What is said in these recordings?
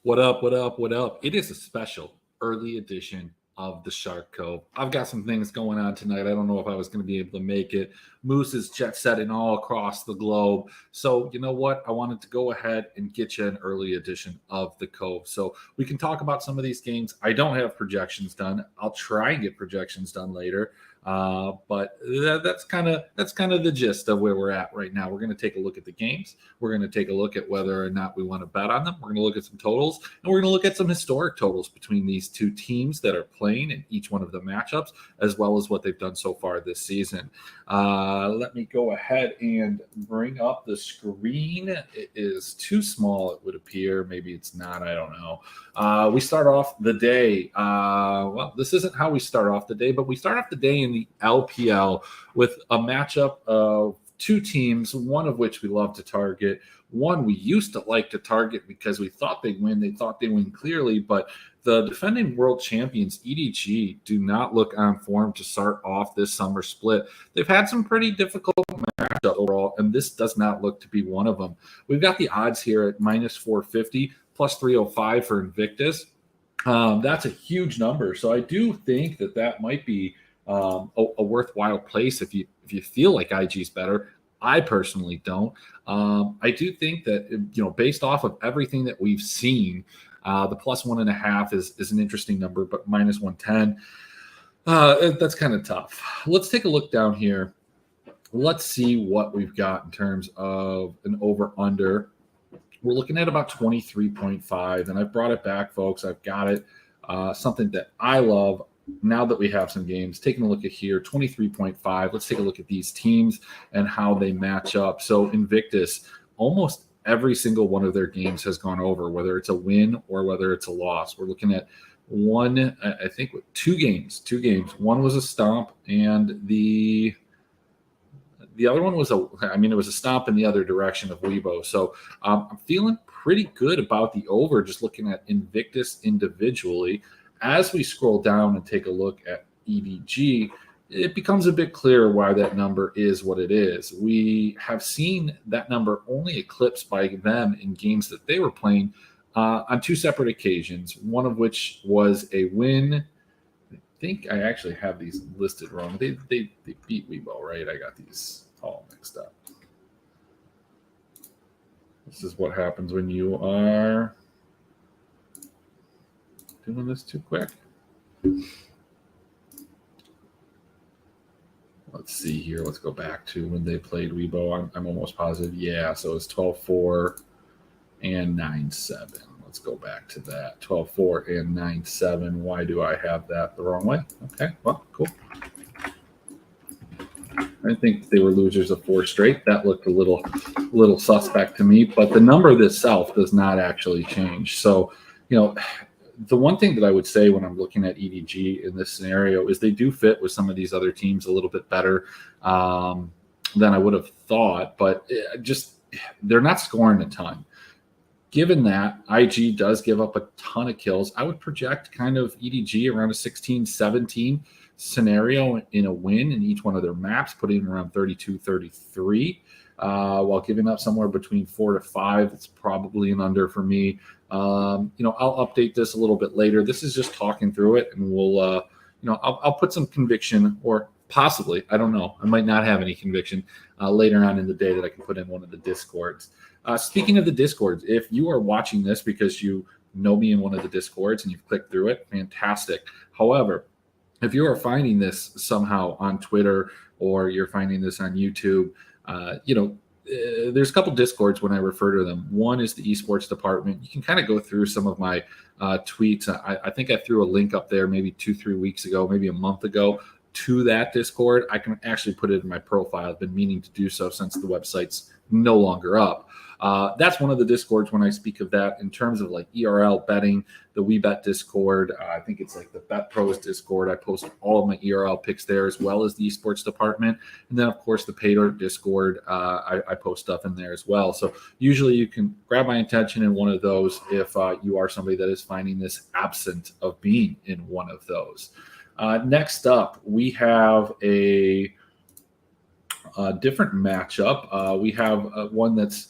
What up? What up? What up? It is a special early edition of the Shark Cove. I've got some things going on tonight. I don't know if I was going to be able to make it. Moose is jet setting all across the globe. So, you know what? I wanted to go ahead and get you an early edition of the Cove. So we can talk about some of these games. I don't have projections done. I'll try and get projections done later. But that's kind of the gist of where we're at right now. We're going to take a look at the games. We're going to take a look at whether or not we want to bet on them. We're going to look at some totals, and we're going to look at some historic totals between these two teams that are playing in each one of the matchups, as well as what they've done so far this season. Let me go ahead and bring up the screen. It is too small, it would appear. Maybe it's not. I don't know. We start off the day. Well, this isn't how we start off the day, but we start off the day in the LPL with a matchup of two teams, one of which we love to target. One we used to like to target because we thought they'd win. They thought they'd win clearly, but the defending world champions, EDG, do not look on form to start off this summer split. They've had some pretty difficult matchups overall, and this does not look to be one of them. We've got the odds here at minus 450, plus 305 for Invictus. That's a huge number. So I do think that might be a worthwhile place if you feel like IG's better. I personally don't. I do think that based off of everything that we've seen, the plus 1.5 is an interesting number, but minus 110, that's kind of tough. Let's take a look down here. Let's see what we've got in terms of an over/under. We're looking at about 23.5, and I've brought it back, folks. I've got it. Something that I love now that we have some games. Taking a look at here, 23.5. Let's take a look at these teams and how they match up. So Invictus, almost every single one of their games has gone over, whether it's a win or whether it's a loss. We're looking at two games. One was a stomp, and the other one was it was a stomp in the other direction of Weibo. So I'm feeling pretty good about the over, just looking at Invictus individually. As we scroll down and take a look at EDG, it becomes a bit clearer why that number is what it is. We have seen that number only eclipsed by them in games that they were playing on two separate occasions, one of which was a win. I think I actually have these listed wrong. They beat Weibo, right? I got these all mixed up. This is what happens when you are doing this too quick. Let's see here. Let's go back to when they played Weibo. I'm almost positive. Yeah, so it's 12-4 and 9-7. Let's go back to that. 12-4 and 9-7. Why do I have that the wrong way? Okay, well, cool. I think they were losers of 4 straight. That looked a little suspect to me, but the number itself does not actually change. So, the one thing that I would say when I'm looking at EDG in this scenario is they do fit with some of these other teams a little bit better than I would have thought, but they're not scoring a ton. Given that IG does give up a ton of kills, I would project kind of EDG around a 16-17 scenario in a win in each one of their maps, putting around 32-33, while giving up somewhere between 4 to 5. It's probably an under for me. I'll update this a little bit later. This is just talking through it, and we'll, I'll put some conviction, or possibly, I don't know, I might not have any conviction later on in the day that I can put in one of the Discords. Speaking of the Discords, if you are watching this because you know me in one of the Discords and you've clicked through it, fantastic. However, if you are finding this somehow on Twitter or you're finding this on YouTube, there's a couple Discords when I refer to them. One is the esports department. You can kind of go through some of my tweets. I think I threw a link up there maybe 2-3 weeks ago, maybe a month ago, to that Discord. I can actually put it in my profile. I've been meaning to do so since the website's no longer up. That's one of the Discords when I speak of that. In terms of like ERL betting, the WeBet Discord, I think it's like the Bet Pros Discord. I post all of my ERL picks there, as well as the esports department. And then, of course, the Pay Dirt Discord, I post stuff in there as well. So usually you can grab my attention in one of those if you are somebody that is finding this absent of being in one of those. Next up, we have a different matchup. We have one that's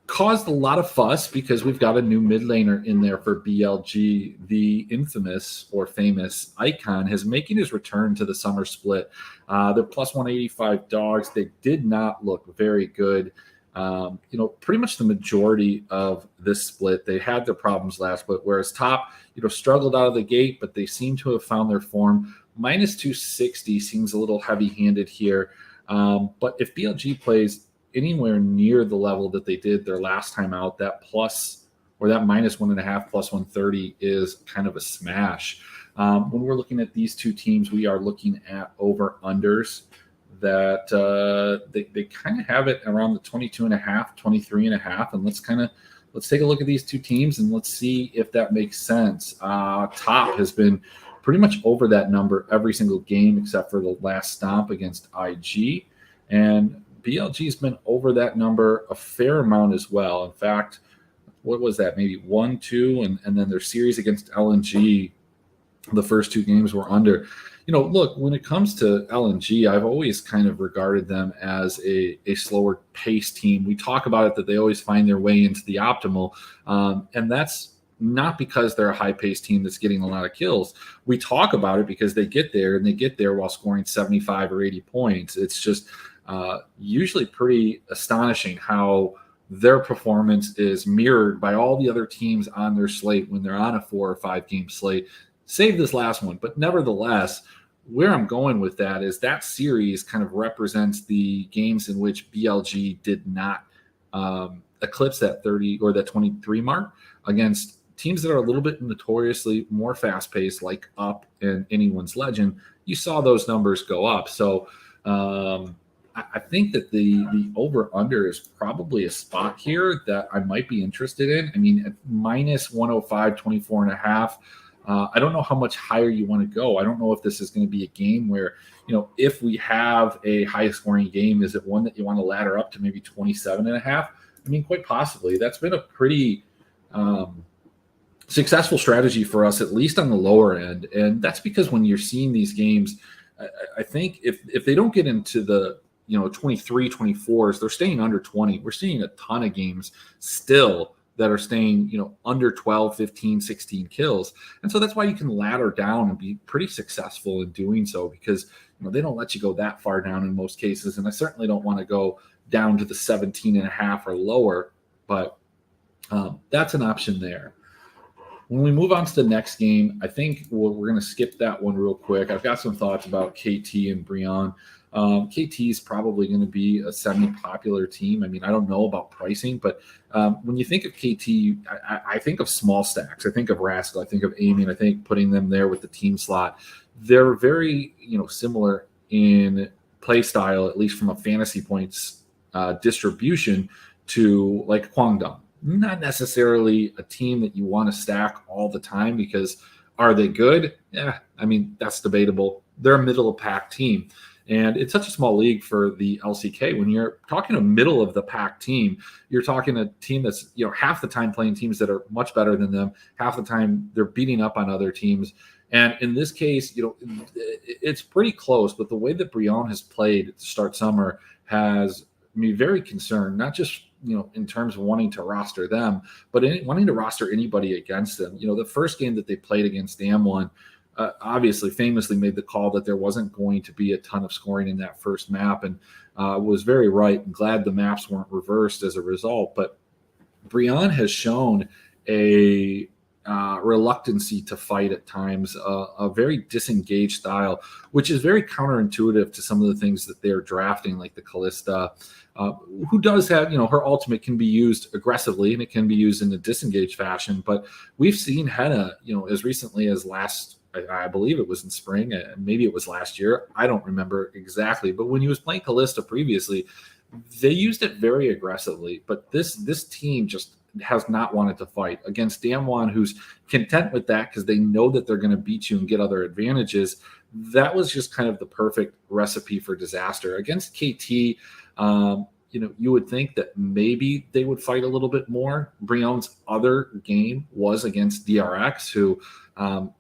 caused a lot of fuss because we've got a new mid laner in there for BLG. The infamous or famous Icon is making his return to the summer split. They're plus 185 dogs. They did not look very good. Pretty much the majority of this split, they had their problems last split, whereas top, struggled out of the gate, but they seem to have found their form. Minus 260 seems a little heavy-handed here. But if BLG plays anywhere near the level that they did their last time out, that plus or that minus 1.5 plus 130 is kind of a smash. When we're looking at these two teams, we are looking at over-unders that they kind of have it around the 22.5, 23.5. And let's take a look at these two teams and let's see if that makes sense. Top has been pretty much over that number every single game except for the last stomp against IG. And BLG's been over that number a fair amount as well. In fact, what was that? Maybe 1-2, and then their series against LNG, the first two games were under. Look, when it comes to LNG, I've always kind of regarded them as a slower pace team. We talk about it that they always find their way into the optimal, and that's not because they're a high-paced team that's getting a lot of kills. We talk about it because they get there, and they get there while scoring 75 or 80 points. It's just usually pretty astonishing how their performance is mirrored by all the other teams on their slate when they're on a 4 or 5 game slate. Save this last one, but nevertheless, where I'm going with that is that series kind of represents the games in which BLG did not eclipse that 30 or that 23 mark against teams that are a little bit notoriously more fast-paced, like Up and Anyone's Legend. You saw those numbers go up. So I think that the over-under is probably a spot here that I might be interested in. I mean, at minus 105, 24.5, I don't know how much higher you want to go. I don't know if this is going to be a game where, if we have a high-scoring game, is it one that you want to ladder up to maybe 27.5? I mean, quite possibly. That's been a pretty successful strategy for us, at least on the lower end. And that's because when you're seeing these games, I think if they don't get into the 23, 24s, they're staying under 20. We're seeing a ton of games still that are staying, under 12, 15, 16 kills. And so that's why you can ladder down and be pretty successful in doing so, because they don't let you go that far down in most cases. And I certainly don't want to go down to the 17.5 or lower, but that's an option there. When we move on to the next game, I think we're going to skip that one real quick. I've got some thoughts about KT and Brion. KT is probably going to be a semi-popular team. I mean, I don't know about pricing, but when you think of KT, I think of small stacks. I think of Rascal. I think of Amy, and I think putting them there with the team slot. They're very, similar in play style, at least from a fantasy points distribution, to like Kwangdong. Not necessarily a team that you want to stack all the time, because are they good? Yeah, I mean, that's debatable. They're a middle of pack team. And it's such a small league for the LCK. When you're talking a middle of the pack team, you're talking a team that's, half the time playing teams that are much better than them. Half the time they're beating up on other teams. And in this case, it's pretty close. But the way that Brion has played to start summer has me very concerned, not just, in terms of wanting to roster them, but wanting to roster anybody against them. The first game that they played against Damwon, obviously famously made the call that there wasn't going to be a ton of scoring in that first map, and was very right and glad the maps weren't reversed as a result. But Brion has shown a reluctancy to fight at times, a very disengaged style, which is very counterintuitive to some of the things that they're drafting, like the Callista, who does have, her ultimate can be used aggressively and it can be used in a disengaged fashion. But we've seen Henna, as recently as I believe it was in spring, maybe it was last year. I don't remember exactly. But when he was playing Callista previously, they used it very aggressively. But this team just has not wanted to fight against Damwon, who's content with that because they know that they're going to beat you and get other advantages. That was just kind of the perfect recipe for disaster. Against KT, you would think that maybe they would fight a little bit more. Brion's other game was against DRX, who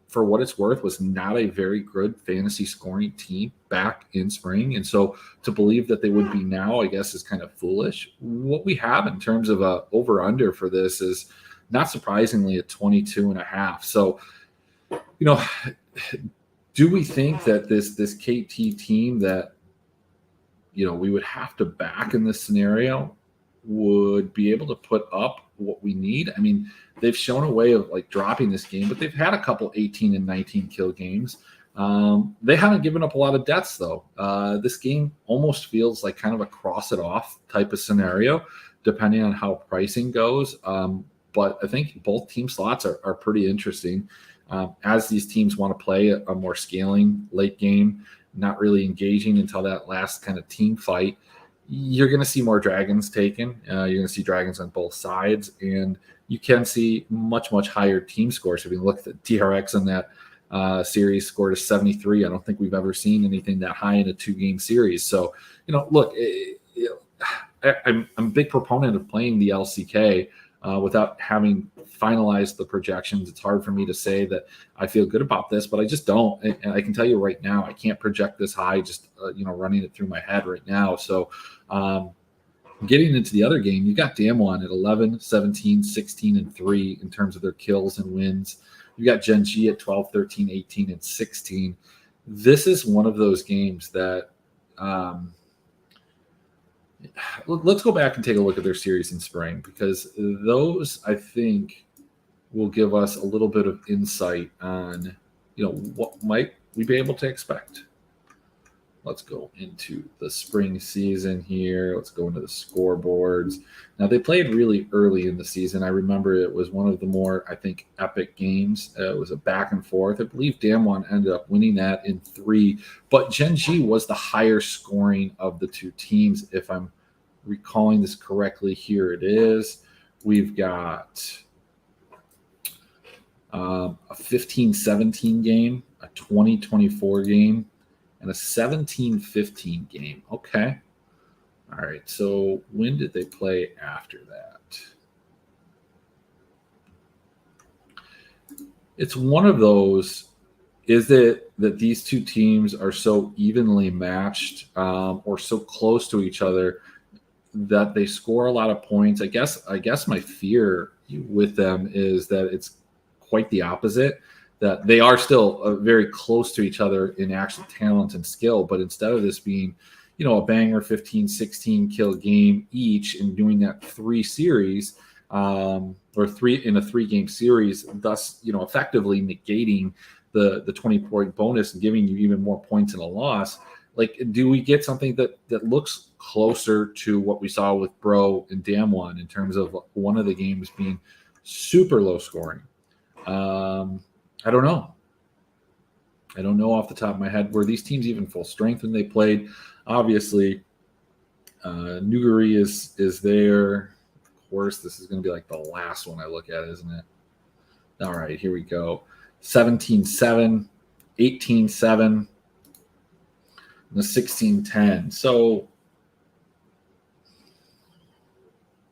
for what it's worth, was not a very good fantasy scoring team back in spring. And so to believe that they would be now, I guess, is kind of foolish. What we have in terms of a over-under for this is not surprisingly at 22.5. So, do we think that this KT team that, we would have to back in this scenario would be able to put up what we need? I mean, they've shown a way of like dropping this game, but they've had a couple 18 and 19 kill games. They haven't given up a lot of deaths though. This game almost feels like kind of a cross it off type of scenario, depending on how pricing goes. But I think both team slots are pretty interesting as these teams want to play a more scaling late game, not really engaging until that last kind of team fight. You're going to see more dragons taken. You're going to see dragons on both sides, and you can see much, much higher team scores. If you look at the TRX in that series, scored a 73. I don't think we've ever seen anything that high in a 2-game series. So, look, I'm a big proponent of playing the LCK without having finalized the projections. It's hard for me to say that I feel good about this, but I just don't. And I can tell you right now, I can't project this high just, running it through my head right now. So getting into the other game, you got Damwon at 11, 17, 16, and 3 in terms of their kills and wins. You got Gen G at 12, 13, 18, and 16. This is one of those games that let's go back and take a look at their series in spring, because those, I think, will give us a little bit of insight on, what might we be able to expect. Let's go into the spring season here. Let's go into the scoreboards. Now, they played really early in the season. I remember it was one of the more, I think, epic games. It was a back and forth. I believe Damwon ended up winning that in 3. But Gen G was the higher scoring of the two teams, if I'm recalling this correctly. Here it is. We've got a 15-17 game, a 20-24 game, and a 17-15 game. Okay. All right. So when did they play after that? It's one of those. Is it that these two teams are so evenly matched or so close to each other that they score a lot of points? I guess my fear with them is that it's quite the opposite, that they are still very close to each other in actual talent and skill, but instead of this being, a banger 15, 16 kill game each and doing that 3 series or 3 in a 3-game series, thus, effectively negating the 20-point bonus and giving you even more points in a loss. Like, do we get something that looks closer to what we saw with Bro and Damwon in terms of one of the games being super low scoring? I don't know. I don't know off the top of my head. Were these teams even full strength when they played? Obviously, Nuguri is there. Of course, this is going to be like the last one I look at, isn't it? All right, here we go. 17-7, 18-7, and the 16-10. So,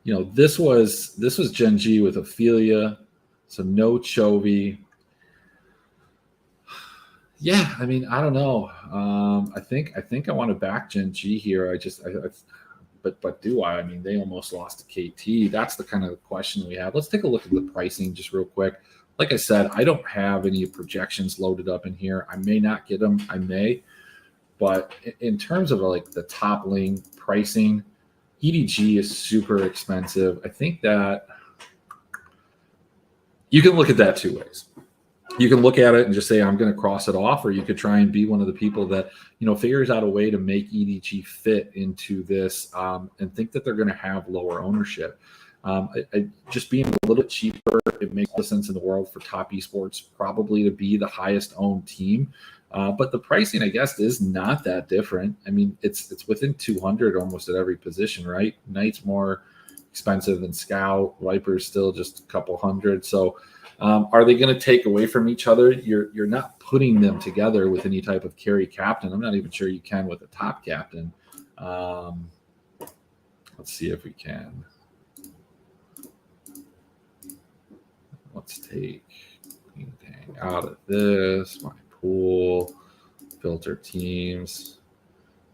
this was Gen G with Ophelia, so no Chovy. Yeah, I mean, I don't know. I think I want to back Gen G here. But do I? I mean, they almost lost to KT. That's the kind of question we have. Let's take a look at the pricing just real quick. Like I said, I don't have any projections loaded up in here. I may not get them. I may. But in terms of like the top lane pricing, EDG is super expensive. I think that you can look at that 2 ways. You can look at it and just say, I'm going to cross it off, or you could try and be one of the people that, figures out a way to make EDG fit into this and think that they're going to have lower ownership. Just being a little bit cheaper, it makes all the sense in the world for top esports probably to be the highest owned team. But the pricing, I guess, is not that different. I mean, it's within 200 almost at every position, right? Knight's more expensive than Scout. Viper's still just a couple hundred. So are they going to take away from each other? You're not putting them together with any type of carry captain. I'm not even sure you can with a top captain. Let's see if we can. Let's take Queen Tang. Getting out of this, my pool, filter teams.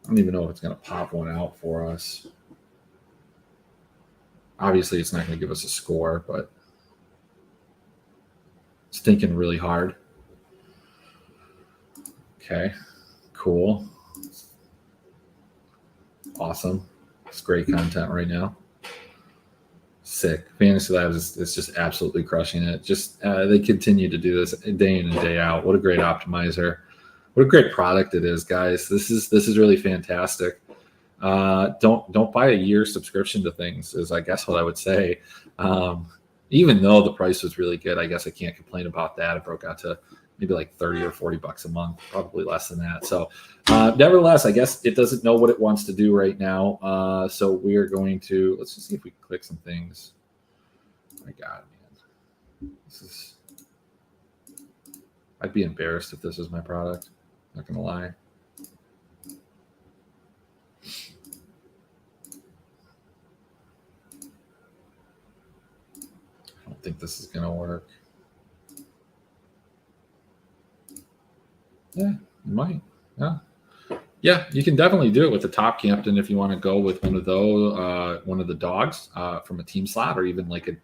I don't even know if it's going to pop one out for us. Obviously, it's not going to give us a score, but it's thinking really hard. Okay, cool. Awesome. It's great content right now. Sick. Fantasy Labs is just absolutely crushing it. Just they continue to do this day in and day out. What a great optimizer. What a great product it is, guys. This is really fantastic. Don't buy a year subscription to things is I guess what I would say. Even though the price was really good, I guess I can't complain about that. It broke out to maybe like 30 or 40 bucks a month, probably less than that. So nevertheless, I guess it doesn't know what it wants to do right now. So we are going to, let's just see if we click some things. Oh my God, man. I'd be embarrassed if this was my product. Not going to lie. I don't think this is going to work. Yeah, you might. Yeah, you can definitely do it with the top captain if you want to go with one of those, one of the dogs from a team slot, or even like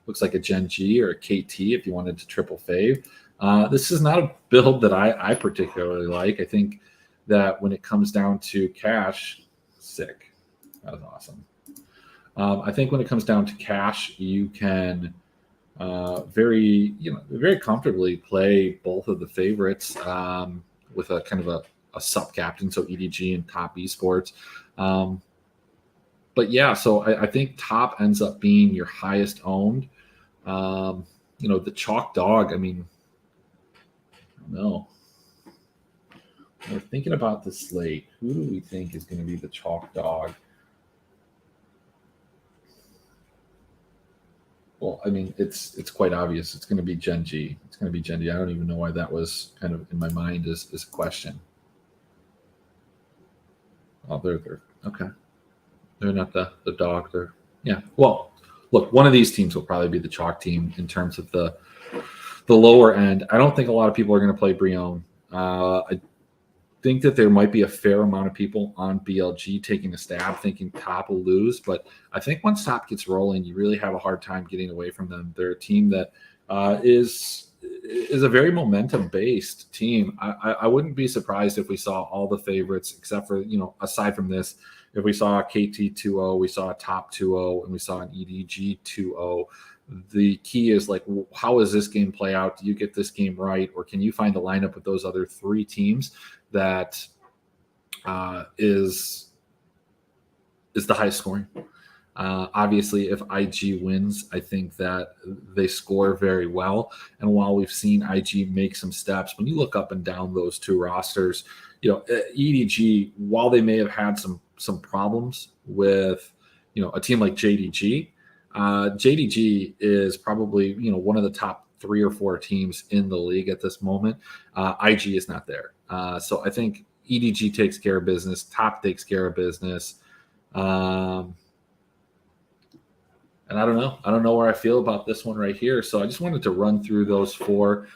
looks like a Gen G or a KT if you wanted to triple fave. This is not a build that I particularly like. I think that when it comes down to cash, sick. That was awesome. I think when it comes down to cash, you can very comfortably play both of the favorites with a kind of a sub captain, so EDG and top esports. But yeah, so I think top ends up being your highest owned. The chalk dog, I mean, I don't know. We're thinking about the slate. Who do we think is going to be the chalk dog? Well, I mean, it's quite obvious. It's going to be Gen G. It's going to be Gen G. I don't even know why that was kind of in my mind as a question. Oh, they're okay. They're not the dog. Yeah. Well, look, one of these teams will probably be the chalk team in terms of the lower end. I don't think a lot of people are going to play Brion. I think that there might be a fair amount of people on BLG taking a stab, thinking Top will lose. But I think once Top gets rolling, you really have a hard time getting away from them. They're a team that is a very momentum-based team. I wouldn't be surprised if we saw all the favorites, except for, aside from this, if we saw a KT 2-0, we saw a Top 2-0, and we saw an EDG 2-0. The key is like, how does this game play out? Do you get this game right? Or can you find a lineup with those other three teams that is the highest scoring? Obviously, if IG wins, I think that they score very well. And while we've seen IG make some steps, when you look up and down those two rosters, EDG, while they may have had some problems with, a team like JDG, JDG is probably, one of the top 3 or 4 teams in the league at this moment. IG is not there. So I think EDG takes care of business. Top takes care of business. And I don't know. I don't know where I feel about this one right here. So I just wanted to run through those 4,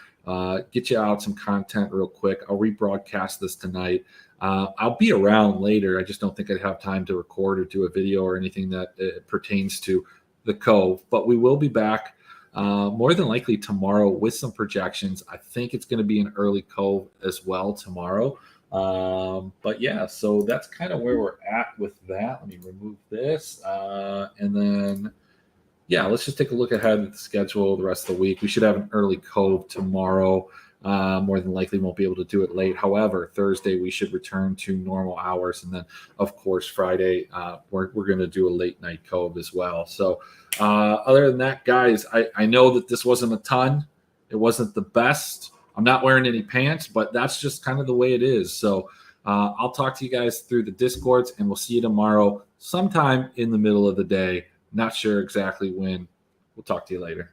get you out some content real quick. I'll rebroadcast this tonight. I'll be around later. I just don't think I'd have time to record or do a video or anything that pertains to the Cove. But we will be back more than likely tomorrow with some projections. I think it's going to be an early Cove as well tomorrow. But yeah, so that's kind of where we're at with that. Let me remove this. And then, yeah, let's just take a look ahead at the schedule the rest of the week. We should have an early Cove tomorrow. More than likely won't be able to do it late. However, Thursday we should return to normal hours. And then, of course, Friday, we're going to do a late night Cove as well. So other than that, guys, I know that this wasn't a ton. It wasn't the best. I'm not wearing any pants, but that's just kind of the way it is. So I'll talk to you guys through the Discords, and we'll see you tomorrow sometime in the middle of the day. Not sure exactly when. We'll talk to you later.